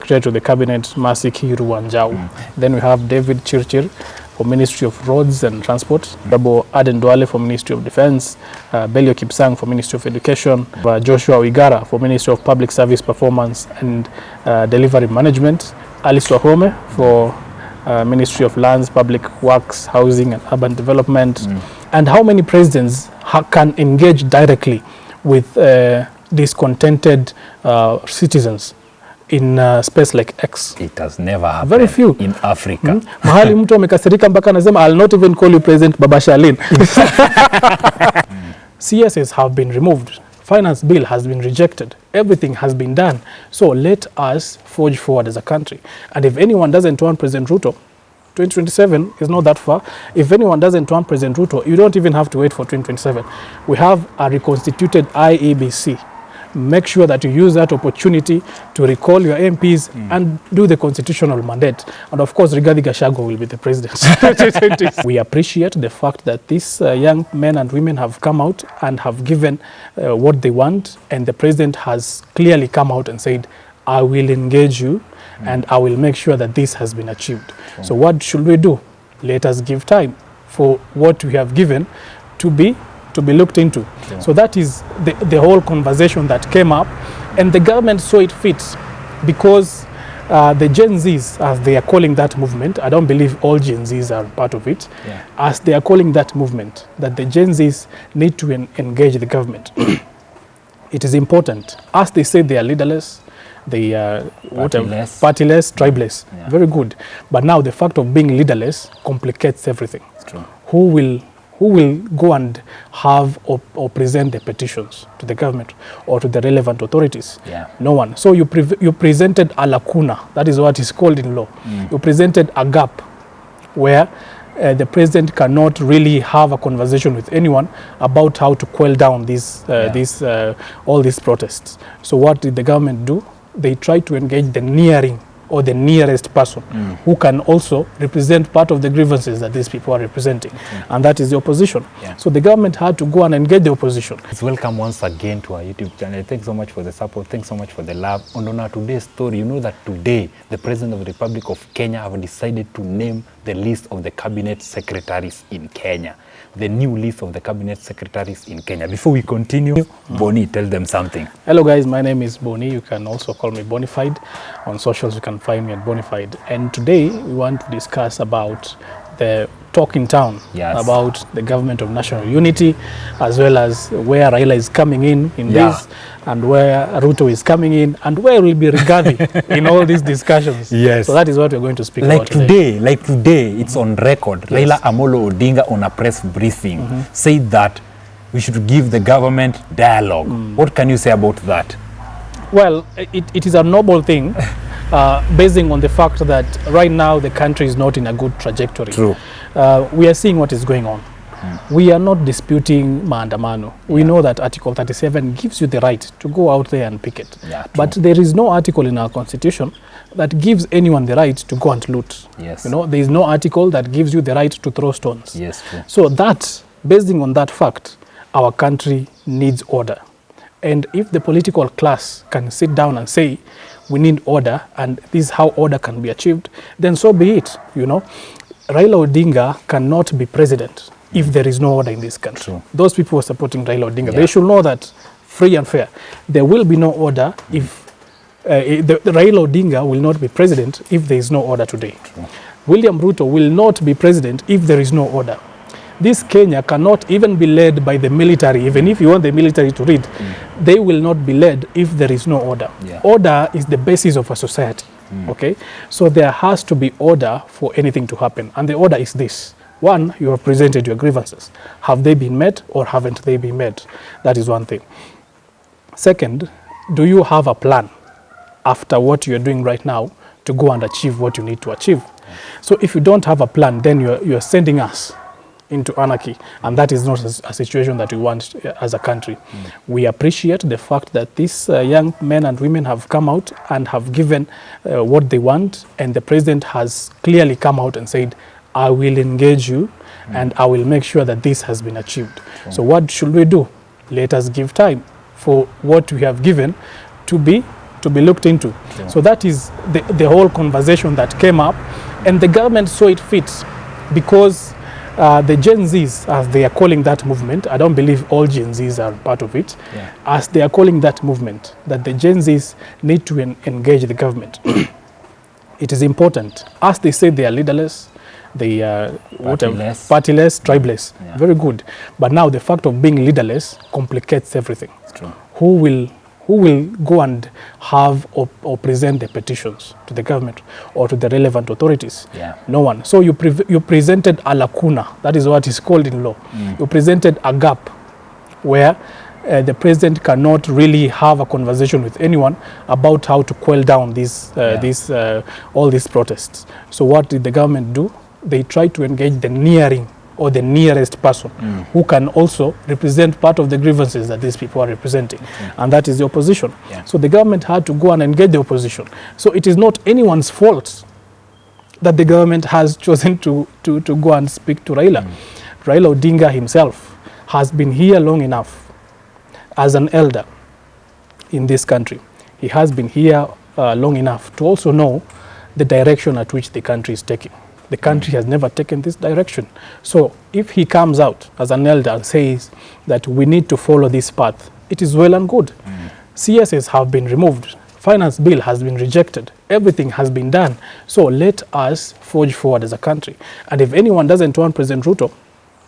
Secretary to the Cabinet, Mercy Kiru Wanjau. Then we have David Chirchir for Ministry of Roads and Transport, Dabo Aden Duale for Ministry of Defense, Belio Kipsang for Ministry of Education, Joshua Wigara for Ministry of Public Service Performance and Delivery Management, Alice Wahome for Ministry of Lands, Public Works, Housing and Urban Development. And how many presidents can engage directly with discontented citizens in space like X? It has never happened. Very few in Africa. Mahali mtu amekasirika mpaka anasema I'll not even call you President Baba Shalin. CSS have been removed. Finance bill has been rejected. Everything has been done. So let us forge forward as a country. And if anyone doesn't want President Ruto, 2027 is not that far. If anyone doesn't want President Ruto, you don't even have to wait for 2027. We have a reconstituted IEBC. Make sure that you use that opportunity to recall your MPs and do the constitutional mandate. And of course, Rigathi Gachagua will be the president. We appreciate the fact that these young men and women have come out and have given what they want. And the president has clearly come out and said, I will engage you and I will make sure that this has been achieved. So what should we do? Let us give time for what we have given to be looked into. So that is the whole conversation that came up, and the government saw it fit because the Gen Zs, as they are calling that movement, I don't believe all Gen Zs are part of it, as they are calling that movement, that the Gen Zs need to engage the government. It is important. As they say, they are leaderless, they are partyless, tribeless. Very good. But now the fact of being leaderless complicates everything. It's true. Who will go and have or present the petitions to the government or to the relevant authorities? No one. So you presented a lacuna. That is what is called in law. You presented a gap where the president cannot really have a conversation with anyone about how to quell down all these protests. So what did the government do? They tried to engage the nearest person who can also represent part of the grievances that these people are representing. And that is the opposition. So the government had to go and engage the opposition. Welcome once again to our YouTube channel. Thanks so much for the support. Thanks so much for the love. And on our today's story, you know that today the President of the Republic of Kenya have decided to name the list of the cabinet secretaries in Kenya. The new list of the cabinet secretaries in Kenya. Before we continue, Boni, tell them something. Hello guys, my name is Boni. You can also call me Bonified. On socials you can find me at Bonified. And today we want to discuss about the talk in town, about the government of national unity, as well as where Raila is coming in this, and where Ruto is coming in, and where will be Rigathi in all these discussions. So that is what we're going to speak about today. Like today, it's on record. Raila Amolo Odinga on a press briefing said that we should give the government dialogue. What can you say about that? Well, it is a noble thing. Basing on the fact that right now the country is not in a good trajectory. True. We are seeing what is going on. We are not disputing maandamano. We know that Article 37 gives you the right to go out there and picket. But there is no article in our constitution that gives anyone the right to go and loot. You know, there is no article that gives you the right to throw stones. True. So that, basing on that fact, our country needs order. And if the political class can sit down and say, we need order, and this is how order can be achieved, then so be it. You know, Raila Odinga cannot be president if there is no order in this country. Those people who are supporting Raila Odinga, they should know that free and fair, there will be no order if the Raila Odinga will not be president if there is no order today. William Ruto will not be president if there is no order. This Kenya cannot even be led by the military. Even if you want the military to lead, they will not be led if there is no order. Order is the basis of a society. Okay, so there has to be order for anything to happen, and the order is this: one, you have presented your grievances. Have they been met or haven't they been met? That is one thing. Second, do you have a plan after what you are doing right now to go and achieve what you need to achieve? So if you don't have a plan, then you are sending us into anarchy, and that is not a situation that we want as a country. We appreciate the fact that these young men and women have come out and have given what they want, and the president has clearly come out and said, I will engage you and I will make sure that this has been achieved. So what should we do? Let us give time for what we have given to be to be looked into. So that is the whole conversation that came up, and the government saw it fit because the Gen Zs, as they are calling that movement, I don't believe all Gen Zs are part of it, as they are calling that movement, that the Gen Zs need to engage the government. It is important. As they say, they are leaderless, they are partyless, tribeless. Yeah. Very good. But now the fact of being leaderless complicates everything. It's true. Who will go and have or present the petitions to the government or to the relevant authorities? Yeah. No one. So you presented a lacuna. That is what is called in law. You presented a gap where the president cannot really have a conversation with anyone about how to quell down all these protests. So what did the government do? They tried to engage the nearest person who can also represent part of the grievances that these people are representing, and that is the opposition. Yeah. So the government had to go and engage the opposition. So it is not anyone's fault that the government has chosen to go and speak to Raila. Raila Odinga himself has been here long enough as an elder in this country. He has been here long enough to also know the direction at which the country is taking. The country has never taken this direction. So if he comes out as an elder and says that we need to follow this path, it is well and good. CSs have been removed. Finance bill has been rejected. Everything has been done. So let us forge forward as a country. And if anyone doesn't want President Ruto,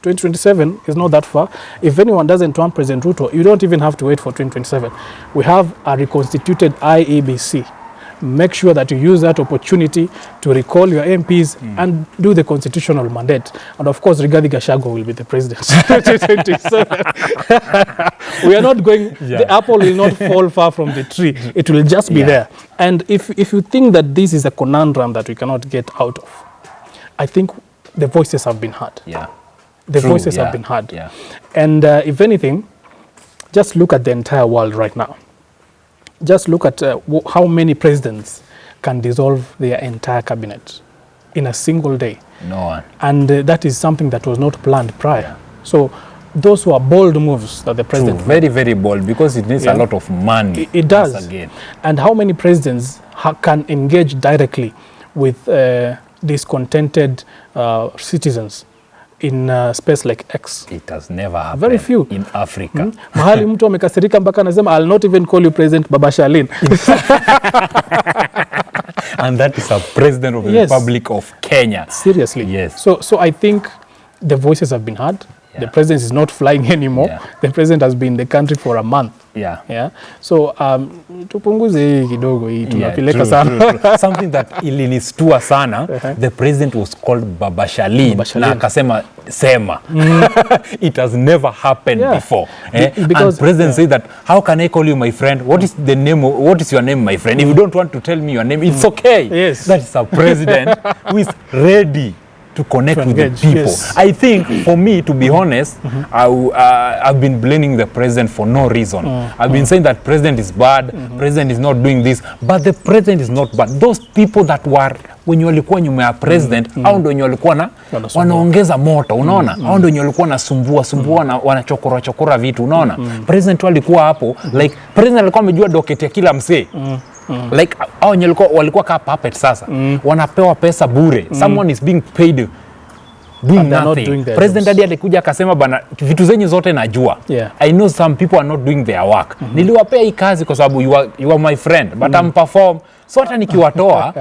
2027 is not that far. If anyone doesn't want President Ruto, you don't even have to wait for 2027. We have a reconstituted IEBC. Make sure that you use that opportunity to recall your MPs and do the constitutional mandate. And of course, Rigathi Gachagua will be the president. 2027. We are not going, the apple will not fall far from the tree. It will just be there. And if you think that this is a conundrum that we cannot get out of, I think the voices have been heard. The voices have been heard. And if anything, just look at the entire world right now. Just look at how many presidents can dissolve their entire cabinet in a single day. No one. And that is something that was not planned prior. So those were bold moves that the president... Very, very bold, because it needs a lot of money. It does. Again. And how many presidents can engage directly with discontented citizens in space like X? It has never happened. Very few. In Africa. Mahali mtu amekasirika mpaka anasema, I'll not even call you President Baba Shalin. And that is a president of the Republic of Kenya. Seriously. Yes. So I think the voices have been heard. The president is not flying anymore. The president has been in the country for a month. So tupunguze hii kidogo hii tunapeleka sana. Something that ilinistua sana, the president was called Baba Shalin. Na akasema sema. It has never happened before. Because and president said that, how can I call you my friend? What is the name? What is your name, my friend? If you don't want to tell me your name, it's okay. That is a president who is ready to connect with the people. I think, for me, to be honest, I've been blaming the president for no reason. I've been saying that president is bad, president is not doing this, but the president is not bad. Those people that were, when walikuwa nyuma ya president, hao ndio wenye walikuwa wanaongeza moto, unaona? Hao ndio wenye walikuwa sumbua wanachokora vitu, unaona? President walikuwa hapo, like, president alikuwa amejua docket ya kila msee. Like, hao wenye walikuwa kaa puppet sasa. Wanapewa pesa bure. Someone is being paid doing nothing. President hadi alikuja akasema bana, vitu zenyu zote najua. I know some people are not doing their work. Niliwapea hii kazi kwa sababu you are my friend, but I'm perform. So hata nikiwatoa,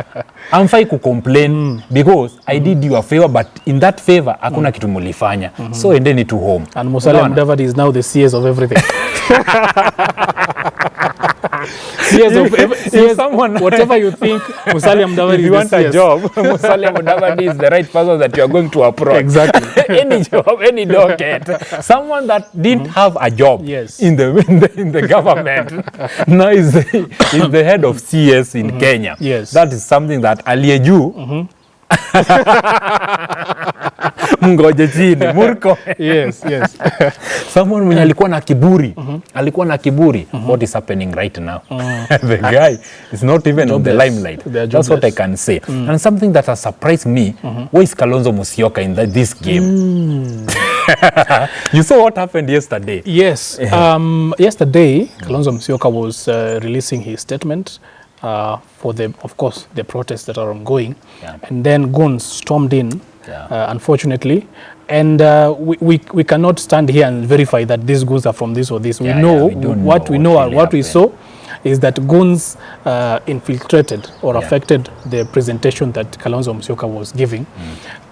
amfai kucomplain because I did you a favor, but in that favor hakuna kitu mulifanya. So endeni to home. And Musalia Mudavadi is now the CS of everything. Whatever you think, Musalia Mudavadi is the CS. If you want a job, Musalia Mudavadi is the right person that you are going to approach. Exactly. Any job, any docket. Someone that didn't have a job in the government now is the head of CS in Kenya. That is something that aliyeju mngoje chini murko. Someone mwenye alikuwa na kiburi, what is happening right now? The guy is not even on the limelight. That's what I can say. And something that has surprised me, where is Kalonzo Musyoka in this game? You saw what happened yesterday. Yes. Yesterday, Kalonzo Musyoka was releasing his statement for of course, the protests that are ongoing. Yeah. And then goons stormed in, unfortunately. And we cannot stand here and verify that these goons are from this or this. We know what we know and what we saw is that goons infiltrated or affected the presentation that Kalonzo Musyoka was giving.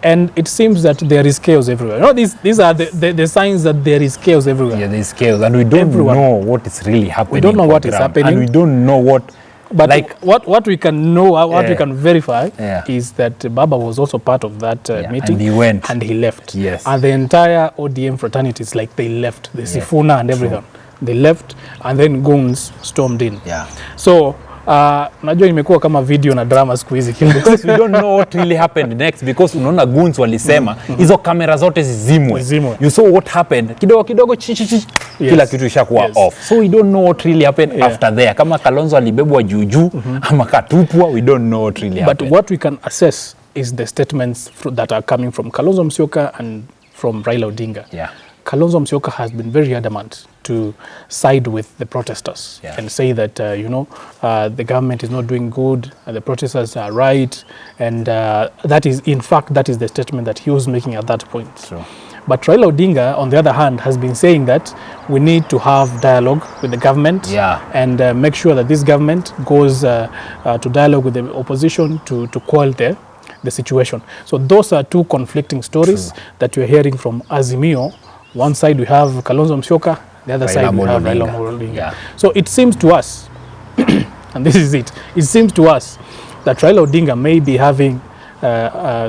And it seems that there is chaos everywhere. No, these are the signs that there is chaos everywhere. Yeah, there is chaos, and we don't know what is really happening. We don't know what is happening. And we don't know what... But like what we can know, what we can verify is that Baba was also part of that meeting. And he went. And he left. Yes. And the entire ODM fraternity is like they left. The Sifuna and everything. They left and then goons stormed in. Yeah. So, najua imekuwa kama video na drama siku hizi. Because we don't know what really happened next, because unaona goons walisema hizo kamera zote zizimwe. You saw what happened. Kidogo kidogo kila kitu ishakuwa off. So we don't know what really happened after there. Kama Kalonzo alibebwa juju ama katupwa, we don't know what really happened. But what we can assess is the statements that are coming from Kalonzo Musyoka and from Raila Odinga. Yeah. Kalonzo Musyoka has been very adamant to side with the protesters and say that, the government is not doing good, and the protesters are right. And that is, in fact, that is the statement that he was making at that point. True. But Raila Odinga, on the other hand, has been saying that we need to have dialogue with the government and make sure that this government goes to dialogue with the opposition to quell the situation. So those are two conflicting stories that you're hearing from Azimio. One side we have Kalonzo Musyoka, the other side we have Raila Odinga. Yeah. So it seems to us, and this is it seems to us that Raila Odinga may be having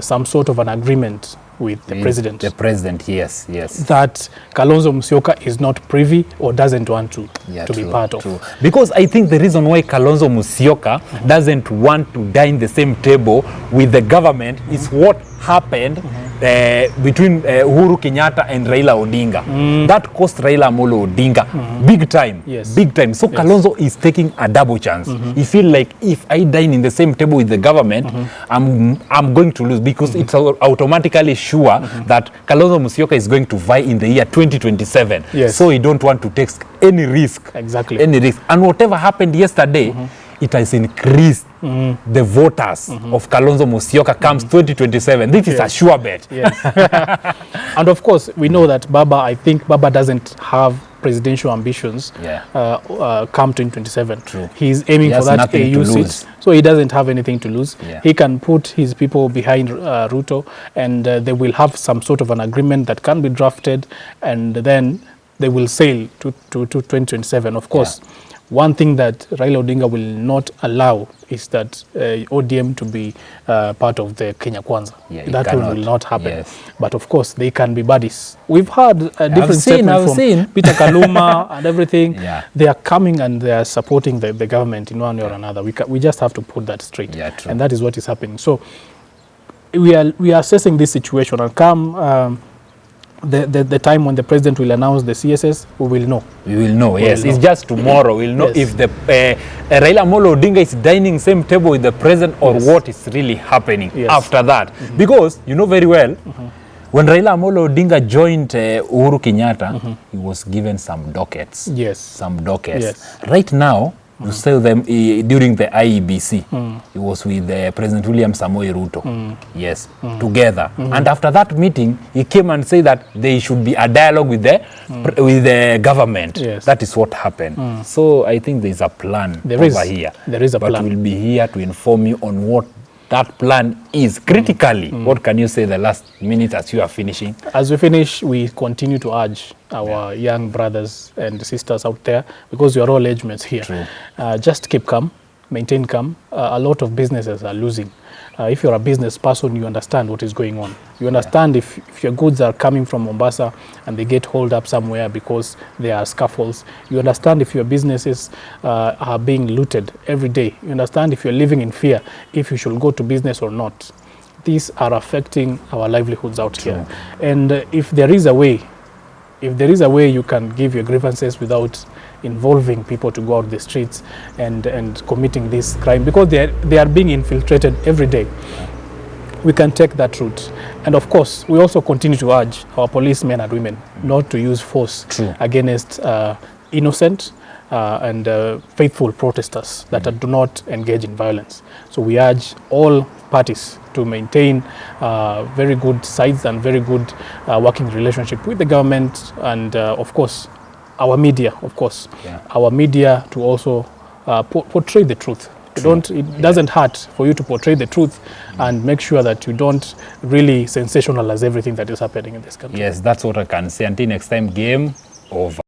some sort of an agreement with the president. The president, yes. That Kalonzo Musyoka is not privy or doesn't want to be part of. True. Because I think the reason why Kalonzo Musyoka doesn't want to dine the same table with the government is what happened between Uhuru Kenyatta and Raila Odinga. That cost Raila Amolo Odinga big time. Big time. So Kalonzo is taking a double chance. He feel like if I dine in the same table with the government, I'm going to lose, because it's automatically sure that Kalonzo Musyoka is going to vie in the year 2027. So he don't want to take any risk. Exactly. Any risk. And whatever happened yesterday, it has increased the voters of Kalonzo Musyoka comes 2027. This is a sure bet. And of course, we know that I think Baba doesn't have presidential ambitions come 2027. True. He's aiming for that AU seat. So he doesn't have anything to lose. He can put his people behind Ruto, and they will have some sort of an agreement that can be drafted, and then they will sail to 2027. Of course, one thing that Raila Odinga will not allow is that ODM to be part of the Kenya Kwanza. That will not happen. But of course, they can be buddies. We've heard different statements from Peter Kaluma and everything. They are coming and they are supporting the government in one way or another. We just have to put that straight. And that is what is happening. So we are assessing this situation, and come the time when the president will announce the CSS, we will know. We will know, yes. It's just tomorrow. We'll know if the Raila Amolo Odinga is dining same table with the president, or what is really happening after that. Because you know very well, when Raila Amolo Odinga joined Uhuru Kenyatta, he was given some dockets. Some dockets. Right now, you sell them during the IEBC. He was with President William Samoei Ruto. Together. And after that meeting, he came and said that there should be a dialogue with the government. That is what happened. So I think there is a plan over here. There is a plan. But we'll be here to inform you on what that plan is. Critically, what can you say the last minute as you are finishing? As we finish, we continue to urge our young brothers and sisters out there, because you are all age mates here. Just keep calm, maintain calm. A lot of businesses are losing. If you're a business person, you understand what is going on. You understand if your goods are coming from Mombasa and they get hauled up somewhere because there are scuffles. You understand if your businesses are being looted every day. You understand if you're living in fear, if you should go to business or not. These are affecting our livelihoods out here. And if there is a way you can give your grievances without involving people to go out the streets and committing this crime, because they are being infiltrated every day. we can take that route. And of course, we also continue to urge our policemen and women not to use force against innocent and faithful protesters that do not engage in violence. So we urge all parties to maintain very good sides and very good working relationship with the government and of course our media, our media to also portray the truth. It doesn't hurt for you to portray the truth and make sure that you don't really sensationalize everything that is happening in this country. Yes, that's what I can say. Until next time, game over.